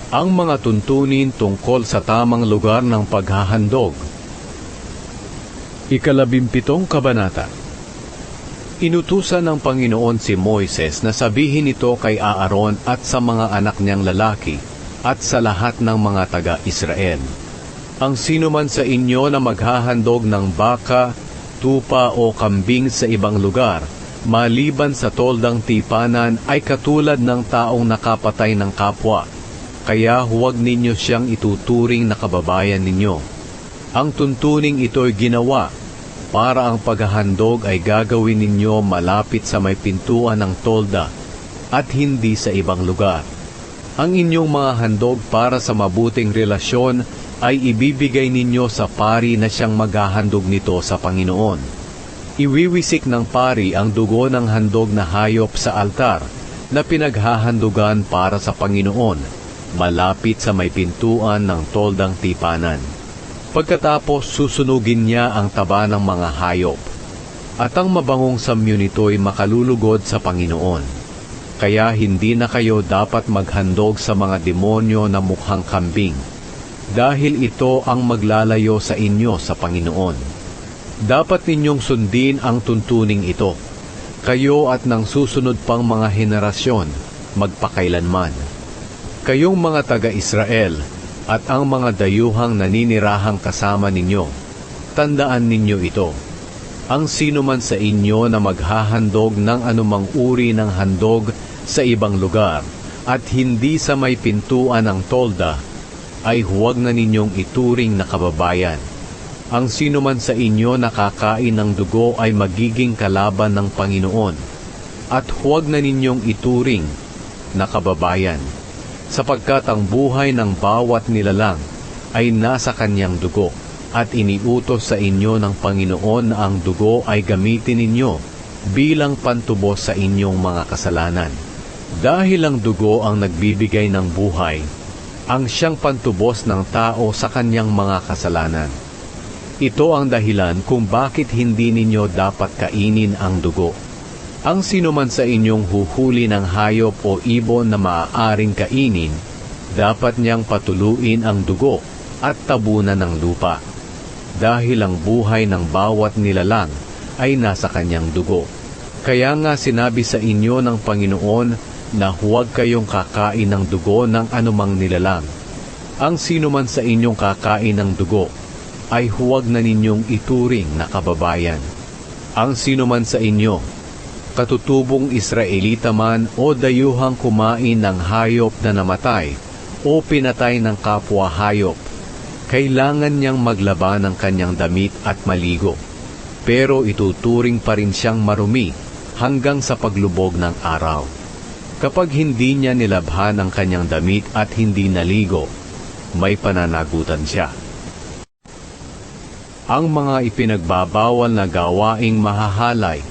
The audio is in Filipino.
Ang mga tuntunin tungkol sa tamang lugar ng paghahandog. 17 Kabanata. Inutusan ng Panginoon si Moises na sabihin ito kay Aaron at sa mga anak niyang lalaki at sa lahat ng mga taga-Israel. Ang sinuman sa inyo na maghahandog ng baka, tupa o kambing sa ibang lugar, maliban sa toldang tipanan, ay katulad ng taong nakapatay ng kapwa. Kaya huwag ninyo siyang ituturing na kababayan ninyo. Ang tuntuning ito'y ginawa para ang paghahandog ay gagawin ninyo malapit sa may pintuan ng tolda at hindi sa ibang lugar. Ang inyong mga handog para sa mabuting relasyon ay ibibigay ninyo sa pari na siyang maghahandog nito sa Panginoon. Iwiwisik ng pari ang dugo ng handog na hayop sa altar na pinaghahandugan para sa Panginoon, malapit sa may pintuan ng toldang tipanan. Pagkatapos susunugin niya ang taba ng mga hayop, at ang mabangong samyo nito'y makalulugod sa Panginoon. Kaya hindi na kayo dapat maghandog sa mga demonyo na mukhang kambing, dahil ito ang maglalayo sa inyo sa Panginoon. Dapat ninyong sundin ang tuntuning ito, kayo at ng susunod pang mga henerasyon, magpakailanman. Kayong mga taga-Israel at ang mga dayuhang naninirahang kasama ninyo, tandaan ninyo ito. Ang sino man sa inyo na maghahandog ng anumang uri ng handog sa ibang lugar at hindi sa may pintuan ng tolda, ay huwag na ninyong ituring na kababayan. Ang sino man sa inyo na kakain ng dugo ay magiging kalaban ng Panginoon, at huwag na ninyong ituring na kababayan, sapagkat ang buhay ng bawat nilalang ay nasa kanyang dugo, at iniutos sa inyo ng Panginoon na ang dugo ay gamitin ninyo bilang pantubos sa inyong mga kasalanan. Dahil ang dugo ang nagbibigay ng buhay, ang siyang pantubos ng tao sa kanyang mga kasalanan. Ito ang dahilan kung bakit hindi ninyo dapat kainin ang dugo. Ang sinuman sa inyong huhuli ng hayop o ibon na maaaring kainin, dapat niyang patuluin ang dugo at tabunan ng lupa, dahil ang buhay ng bawat nilalang ay nasa kanyang dugo. Kaya nga sinabi sa inyo ng Panginoon na huwag kayong kakain ng dugo ng anumang nilalang. Ang sinuman sa inyong kakain ng dugo ay huwag na ninyong ituring na kababayan. Ang sinuman sa inyo, katutubong Israelita man o dayuhang kumain ng hayop na namatay o pinatay ng kapwa hayop, kailangan niyang maglaba ng kanyang damit at maligo, pero ituturing pa rin siyang marumi hanggang sa paglubog ng araw. Kapag hindi niya nilabhan ang kanyang damit at hindi naligo, may pananagutan siya. Ang mga ipinagbabawal na gawaing mahahalay